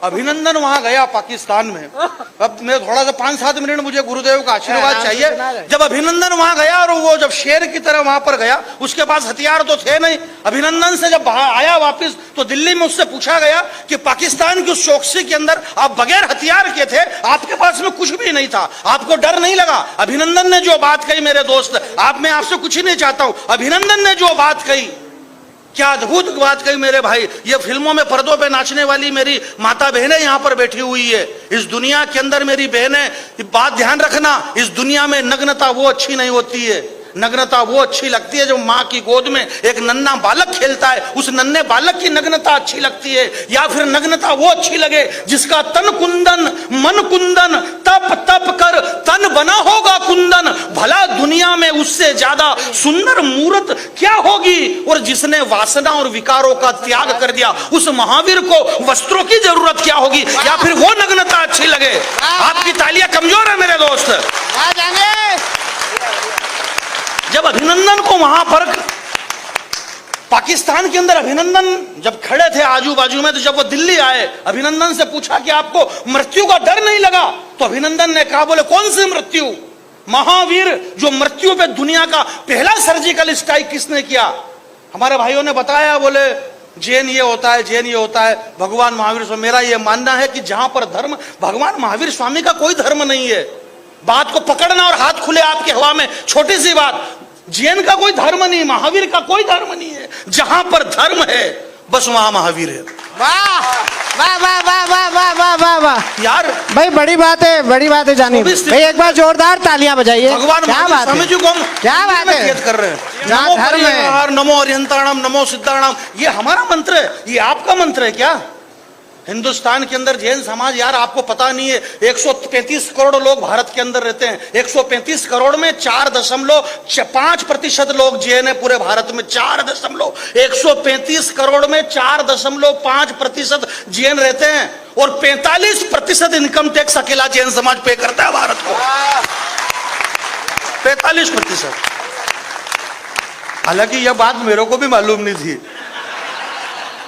अभिनंदन वहां गया पाकिस्तान में। अब मैं थोड़ा सा 5-7 मिनट मुझे गुरुदेव का आशीर्वाद चाहिए। जब अभिनंदन वहां गया और वो जब शेर की तरह वहां पर गया, उसके पास हथियार तो थे नहीं। अभिनंदन से जब आया वापिस तो दिल्ली में उससे पूछा गया कि पाकिस्तान की उस चौकसी के अंदर आप बगैर हथियार के थे, आपके पास में कुछ भी नहीं था, आपको डर नहीं लगा? अभिनंदन ने जो बात कही मेरे दोस्त, मैं आपसे कुछ ही नहीं चाहता हूं, अभिनंदन ने जो बात कही, क्या अद्भुत बात कही मेरे भाई। ये फिल्मों में पर्दों पे नाचने वाली मेरी माता बहनें यहाँ पर बैठी हुई है। इस दुनिया के अंदर मेरी बहनें, बात ध्यान रखना, इस दुनिया में नग्नता वो अच्छी नहीं होती है। नग्नता वो अच्छी लगती है जब माँ की गोद में एक नन्हा बालक खेलता है, उस नन्हे बालक की नग्नता अच्छी लगती है। या फिर नग्नता वो अच्छी लगे जिसका तन कुंदन मन कुंदन, तप तप कर तन बना होगा कुंदन, भला दुनिया में उससे ज्यादा सुंदर मूर्त क्या होगी। और जिसने वासना और विकारों का त्याग कर दिया, उस महावीर को वस्त्रों की जरूरत क्या होगी। या फिर वो नग्नता अच्छी लगे। आपकी तालियां कमजोर है मेरे दोस्त। जब अभिनंदन को वहां पर पाकिस्तान के अंदर अभिनंदन जब खड़े थे आजू बाजू में, तो जब वो दिल्ली आए, अभिनंदन से पूछा कि आपको मृत्यु का डर नहीं लगा? तो अभिनंदन ने कहा, बोले कौन सी मृत्यु? महावीर जो मृत्यु पे दुनिया का पहला सर्जिकल स्ट्राइक किसने किया? हमारे भाइयों ने बताया, बोले जैन ये होता है, जैन ये होता है, भगवान महावीर स्वामी। मेरा ये मानना है कि जहां पर धर्म, भगवान महावीर स्वामी का कोई धर्म नहीं है। बात को पकड़ना और हाथ खुले आपके हवा में, छोटी सी बात। जैन का कोई धर्म नहीं, महावीर का कोई धर्म नहीं है। जहां पर धर्म है बस वहां महावीर है। वाह वाह वाह वाह वाह वाह वाह वाह वाह यार भाई, बड़ी बात है, बड़ी बात है जानी भाई। एक बार जोरदार तालियां बजाइए। भगवान क्या बात है, क्या बात है कर रहे हैं। नमो धर्म, नमो अरिहंताणम, नमो सिद्धाणाम, ये हमारा मंत्र है, ये आपका मंत्र है क्या? हिंदुस्तान के अंदर जैन समाज, यार आपको पता नहीं है, 135 करोड़ लोग भारत के अंदर रहते हैं। 135 करोड़ में 4.5% लोग जैन है पूरे भारत में। 135 करोड़ में 4.5% जैन रहते हैं और 45% इनकम टैक्स अकेला जैन समाज पे करता है भारत को। 45%। हालांकि यह बात मेरे को भी मालूम नहीं थी।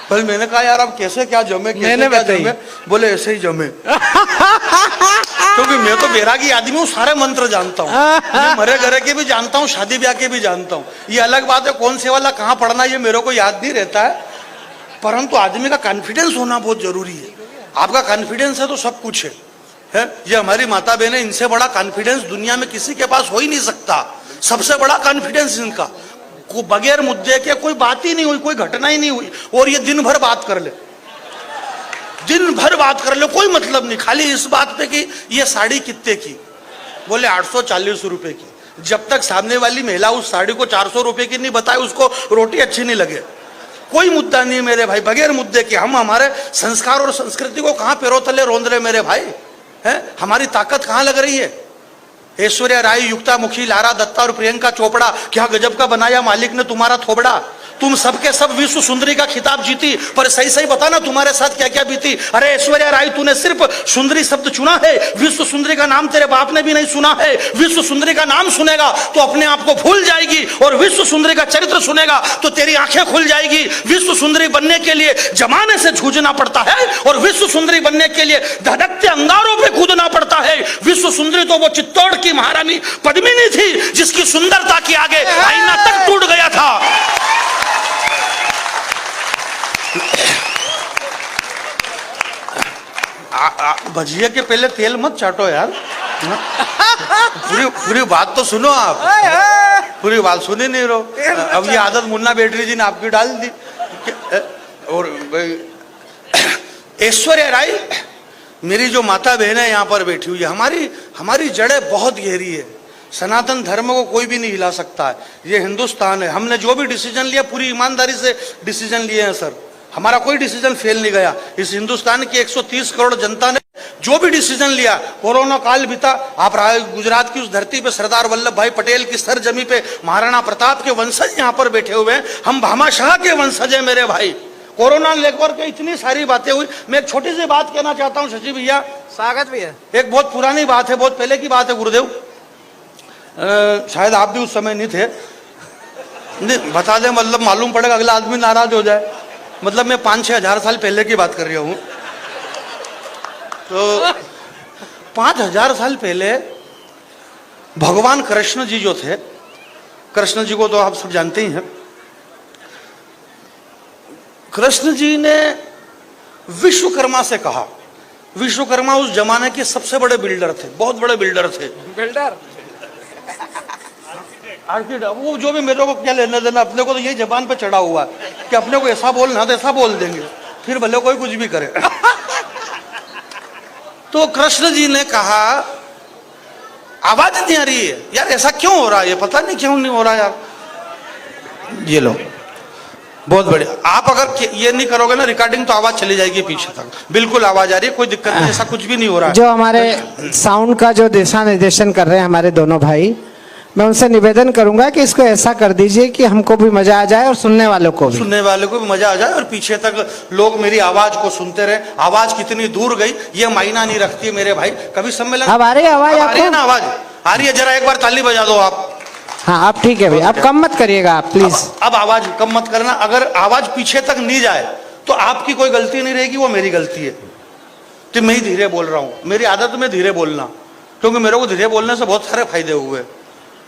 कल मैंने कहा यार अब कैसे क्या जमे, कैसे क्या जमे? बोले ऐसे ही जमे। क्योंकि मैं तो बैरागी आदमी हूँ, सारे मंत्र जानता हूँ, मरे घरे के भी जानता हूँ, शादी ब्याह के भी जानता हूँ। ये अलग बात है कौन से वाला कहाँ पढ़ना ये मेरे को याद नहीं रहता है, परंतु आदमी का कॉन्फिडेंस होना बहुत जरूरी है। आपका कॉन्फिडेंस है तो सब कुछ है। ये हमारी माता बहन है, इनसे बड़ा कॉन्फिडेंस दुनिया में किसी के पास हो ही नहीं सकता। सबसे बड़ा कॉन्फिडेंस इनका, को बगैर मुद्दे के कोई बात ही नहीं हुई, कोई घटना ही नहीं हुई, और ये दिन भर बात कर ले, दिन भर बात कर ले, कोई मतलब नहीं, खाली इस बात पे कि ये साड़ी कितने की? बोले 840 रुपए की। जब तक सामने वाली महिला उस साड़ी को 400 रुपए की नहीं बताए, उसको रोटी अच्छी नहीं लगे। कोई मुद्दा नहीं मेरे भाई, बगैर मुद्दे के हम हमारे संस्कार और संस्कृति को कहां पैरों तले रोंद रहे मेरे भाई है? हमारी ताकत कहां लग रही है? ऐश्वर्या राय, युक्ता मुखी, लारा दत्ता और प्रियंका चोपड़ा, क्या गजब का बनाया मालिक ने तुम्हारा थोबड़ा। तुम सबके सब विश्व सुंदरी का खिताब जीती, पर सही सही बताना तुम्हारे साथ क्या क्या बीती। अरे ऐश्वर्या राय, तूने सिर्फ सुंदरी शब्द चुना है, विश्व सुंदरी का नाम तेरे बाप ने भी नहीं सुना है। विश्व सुंदरी का नाम सुनेगा तो अपने आप को भूल जाएगी, और विश्व सुंदरी का चरित्र सुनेगा तो तेरी आंखें खुल जाएगी। विश्व सुंदरी बनने के लिए जमाने से जूझना पड़ता है, और विश्व सुंदरी बनने के लिए धड़कते अंगारों पे कूदना पड़ता है। विश्व सुंदरी तो वो चित्तौड़ की महारानी पद्मिनी थी, जिसकी सुंदरता के आगे आईना तक टूट गया था। भजिया के पहले तेल मत चाटो यार, पूरी बात तो सुनो आप, पूरी बात सुनी नहीं रहो। अब ये आदत मुन्ना बैटरी जी ने आपकी डाल दी। और ऐश्वर्या राय मेरी जो माता बहन है यहाँ पर बैठी हुई है, हमारी जड़ें बहुत गहरी है। सनातन धर्म को कोई भी नहीं हिला सकता है। ये हिंदुस्तान है, हमने जो भी डिसीजन लिया पूरी ईमानदारी से डिसीजन लिए हैं सर, हमारा कोई डिसीजन फेल नहीं गया। इस हिंदुस्तान की 130 करोड़ जनता ने जो भी डिसीजन लिया, कोरोना काल बीता, आप गुजरात की उस धरती पे सरदार वल्लभ भाई पटेल की सरजमी पे महाराणा प्रताप के वंशज यहाँ पर बैठे हुए हैं, हम भामाशाह के वंशज हैं मेरे भाई। कोरोना लेकर के इतनी सारी बातें हुई। मैं एक छोटी सी बात कहना चाहता हूँ शशि भैया, स्वागत भैया। एक बहुत पुरानी बात है, बहुत पहले की बात है गुरुदेव, शायद आप भी उस समय नहीं थे, बता दें मतलब मालूम पड़ेगा, अगला आदमी नाराज हो जाए। मतलब मैं 5-6 हजार साल पहले की बात कर रहा हूँ। तो 5000 साल पहले भगवान कृष्ण जी जो थे, कृष्ण जी को तो आप सब जानते ही हैं, कृष्ण जी ने विश्वकर्मा से कहा, विश्वकर्मा उस जमाने के सबसे बड़े बिल्डर थे, बहुत बड़े बिल्डर थे, बिल्डर आर्किटेक्ट, वो जो भी, मेरे को क्या लेना देना, अपने को तो यही जबान पे चढ़ा हुआ है कि अपने को ऐसा बोलना तो ऐसा बोल देंगे, फिर भले कोई कुछ भी करे। तो कृष्ण जी ने कहा आवाज नहीं आ रही है यार, ऐसा क्यों हो रहा है, ये पता नहीं क्यों नहीं हो रहा यार। ये लो, बहुत बढ़िया, आप अगर ये नहीं करोगे ना रिकॉर्डिंग तो आवाज चली जाएगी पीछे तक, बिल्कुल आवाज आ रही है, कोई दिक्कत नहीं, ऐसा कुछ भी नहीं हो रहा है। जो हमारे साउंड का जो दिशा निर्देशन कर रहे हैं हमारे दोनों भाई, मैं उनसे निवेदन करूंगा कि इसको ऐसा कर दीजिए कि हमको भी मजा आ जाए और सुनने वालों को भी मजा आ जाए और पीछे तक लोग मेरी आवाज को सुनते रहे। आवाज कितनी दूर गई ये मायना नहीं रखती है मेरे भाई। कवि सम्मेलन अब आ रही है आवाज, आ रही है ना, आवाज आ रही है, जरा एक बार ताली बजा दो आप। हाँ आप ठीक है भाई, अब कम मत करिएगा आप प्लीज। अब आवाज कम मत करना, अगर आवाज पीछे तक नहीं जाए तो आपकी कोई गलती नहीं रहेगी, वो मेरी गलती है कि मैं ही धीरे बोल रहा हूँ। मेरी आदत में धीरे बोलना, क्योंकि मेरे को धीरे बोलने से बहुत सारे फायदे हुए।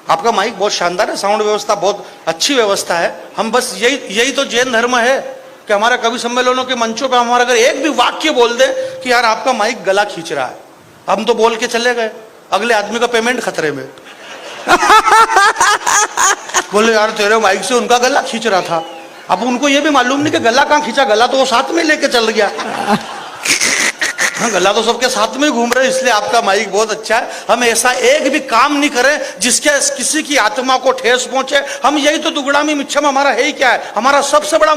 आपका माइक बहुत शानदार है, साउंड व्यवस्था बहुत अच्छी व्यवस्था है। हम बस यही तो जैन धर्म है कि हमारा कवि सम्मेलनों के मंचों पे हमारा अगर एक भी वाक्य बोल दे कि यार आपका माइक गला खींच रहा है, हम तो बोल के चले गए, अगले आदमी का पेमेंट खतरे में। बोले यार तेरे माइक से उनका गला खींच रहा था, अब उनको ये भी मालूम नहीं कि गला कहाँ खींचा, गला तो वो साथ में लेके चल गया। हाँ, गला तो सबके साथ में घूम रहे, इसलिए आपका माइक बहुत अच्छा है। हम ऐसा एक भी काम नहीं करें जिसके किसी की आत्मा को ठेस पहुंचे। हम यही तो दुगड़ामी मिच्छम हमारा है ही क्या है, हमारा सबसे बड़ा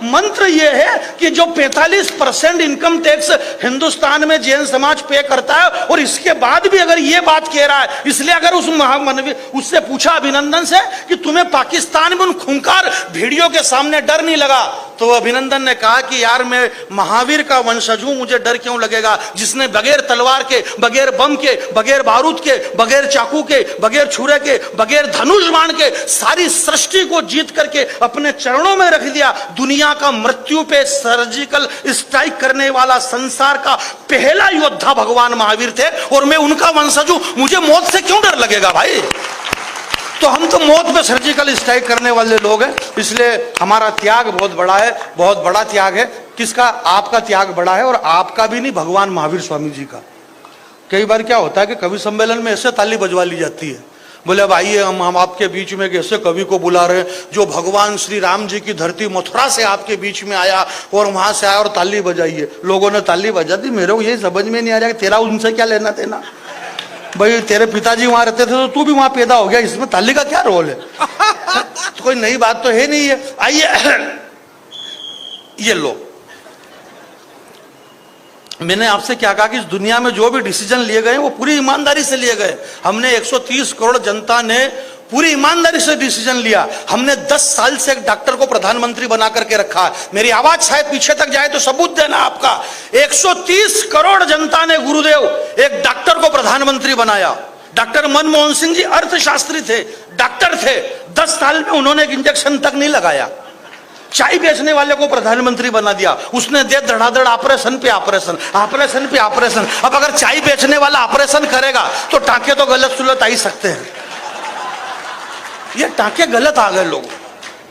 मंत्र ये है कि जो 45% इनकम टैक्स हिंदुस्तान में जैन समाज पे करता है, और इसके बाद भी अगर ये बात कह रहा है, इसलिए अगर उससे पूछा अभिनंदन से कि तुम्हें पाकिस्तान में उन खूंखार भेड़ियों के सामने डर नहीं लगा, तो अभिनंदन ने कहा कि यार मैं महावीर का वंशज हूं, मुझे डर क्यों लगेगा, जिसने बगैर तलवार के, बगैर बम के, बगैर बारूद के, बगैर चाकू के, बगैर छुरे के, बगैर धनुष बाण के सारी सृष्टि को जीत करके अपने चरणों में रख दिया। दुनिया का मृत्यु पे सर्जिकल स्ट्राइक करने वाला संसार का पहला योद्धा भगवान महावीर थे, और मैं उनका वंशज हूं, मुझे मौत से क्यों डर लगेगा भाई। तो हम तो मौत पे सर्जिकल स्ट्राइक करने वाले लोग हैं, इसलिए हमारा त्याग बहुत बड़ा है, बहुत बड़ा त्याग है। किसका? आपका त्याग बड़ा है, और आपका भी नहीं, भगवान महावीर स्वामी जी का। कई बार क्या होता है कि कवि सम्मेलन में ऐसे ताली बजवा ली जाती है, बोले अब आइए हम आपके बीच में ऐसे कवि को बुला रहे हैं जो भगवान श्री राम जी की धरती मथुरा से आपके बीच में आया और वहां से आया, और ताली बजाइए। लोगों ने ताली बजा दी, मेरे को यही समझ में नहीं आ रहा कि तेरा उनसे क्या लेना देना भाई। तेरे पिताजी वहां रहते थे तो तू भी वहां पैदा हो गया, इसमें ताली का क्या रोल है? तो कोई नई बात तो है नहीं है। आइए ये लो, मैंने आपसे क्या कहा कि इस दुनिया में जो भी डिसीजन लिए गए वो पूरी ईमानदारी से लिए गए। हमने 130 करोड़ जनता ने पूरी ईमानदारी से डिसीजन लिया। हमने 10 साल से एक डॉक्टर को प्रधानमंत्री बना करके रखा। मेरी आवाज शायद पीछे तक जाए तो सबूत देना आपका। 130 करोड़ जनता ने गुरुदेव एक डॉक्टर को प्रधानमंत्री बनाया। डॉक्टर मनमोहन सिंह जी अर्थशास्त्री थे, डॉक्टर थे, 10 साल में उन्होंने एक इंजेक्शन तक नहीं लगाया। चाय बेचने वाले को प्रधानमंत्री बना दिया, उसने दे धड़ाधड़ ऑपरेशन पे ऑपरेशन, ऑपरेशन पे ऑपरेशन। अब अगर चाय बेचने वाला ऑपरेशन करेगा तो टांके तो गलत सुलत आ ही सकते हैं। ये टांके गलत आ गए लोग,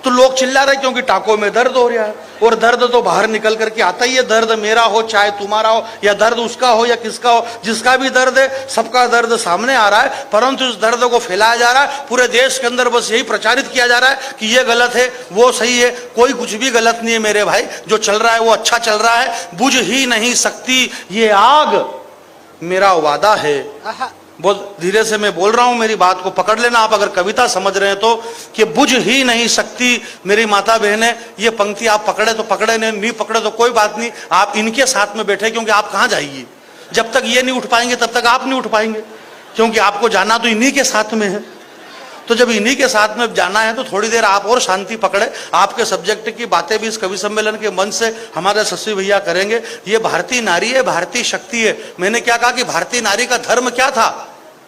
तो लोग चिल्ला रहे क्योंकि टांकों में दर्द हो रहा है, और दर्द तो बाहर निकल करके आता ही है। दर्द मेरा हो चाहे तुम्हारा हो, या दर्द उसका हो या किसका हो, जिसका भी दर्द है सबका दर्द सामने आ रहा है, परंतु उस दर्द को फैलाया जा रहा है पूरे देश के अंदर। बस यही प्रचारित किया जा रहा है कि ये गलत है वो सही है। कोई कुछ भी गलत नहीं है मेरे भाई, जो चल रहा है वो अच्छा चल रहा है। बुझ ही नहीं सकती ये आग, मेरा वादा है। बहुत धीरे से मैं बोल रहा हूं, मेरी बात को पकड़ लेना आप अगर कविता समझ रहे हैं तो, कि बुझ ही नहीं सकती मेरी माता बहनें। ये पंक्ति आप पकड़े तो पकड़े, नहीं पकड़े तो कोई बात नहीं, आप इनके साथ में बैठे, क्योंकि आप कहां जाइए जब तक ये नहीं उठ पाएंगे तब तक आप नहीं उठ पाएंगे, क्योंकि आपको जाना तो इन्हीं के साथ में है। तो जब इन्हीं के साथ में जाना है तो थोड़ी देर आप और शांति पकड़े। आपके सब्जेक्ट की बातें भी इस कवि सम्मेलन के मंच से हमारे शशि भैया करेंगे। ये भारतीय नारी है, भारतीय शक्ति है। मैंने क्या कहा कि भारतीय नारी का धर्म क्या था?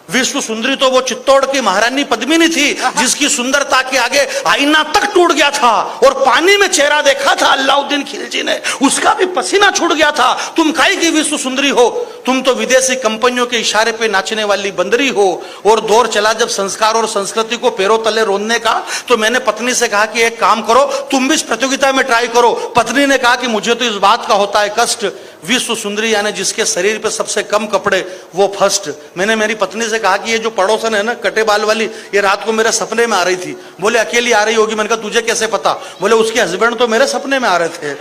विश्व सुंदरी तो वो चित्तौड़ की महारानी पद्मिनी थी जिसकी सुंदरता के आगे आईना तक टूट गया था और पानी में चेहरा देखा था अलाउद्दीन खिलजी ने, उसका भी पसीना छूट गया था। तुम काहे की विश्व सुंदरी हो? तुम तो विदेशी कंपनियों के इशारे पे नाचने वाली बंदरी हो। और दौर चला जब संस्कार और संस्कृति को पैरों तले रोनने का, तो मैंने पत्नी से कहा कि एक काम करो, तुम भी इस प्रतियोगिता में ट्राई करो। पत्नी ने कहा कि मुझे तो इस बात का होता है कष्ट, विश्व सुंदरी यानी जिसके शरीर पे सबसे कम कपड़े वो फर्स्ट। मैंने मेरी पत्नी से कहा कि ये जो पड़ोसन है ना कटे बाल वाली, ये रात को मेरे सपने में आ रही थी। बोले अकेली आ रही होगी। मैंने कहा तुझे कैसे पता? बोले उसके हस्बैंड तो मेरे सपने में आ रहे थे।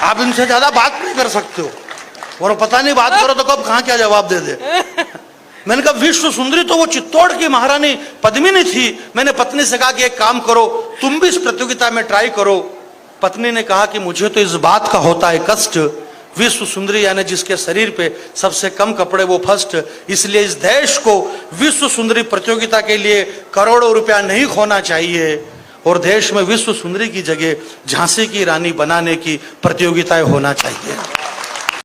आप इनसे ज्यादा बात नहीं कर सकते हो, और पता नहीं बात करो तो कब कहां क्या जवाब दे दे। मैंने कहा विश्व सुंदरी तो वो चित्तौड़ की महारानी पद्मिनी थी। मैंने पत्नी से कहा कि एक काम करो, तुम भी इस प्रतियोगिता में ट्राई करो। पत्नी ने कहा कि मुझे तो इस बात का होता है कष्ट, विश्व सुंदरी यानी जिसके शरीर पे सबसे कम कपड़े वो फर्स्ट। इसलिए इस देश को विश्व सुंदरी प्रतियोगिता के लिए करोड़ों रुपया नहीं खोना चाहिए, और देश में विश्व सुंदरी की जगह झांसी की रानी बनाने की प्रतियोगिताएं होना चाहिए।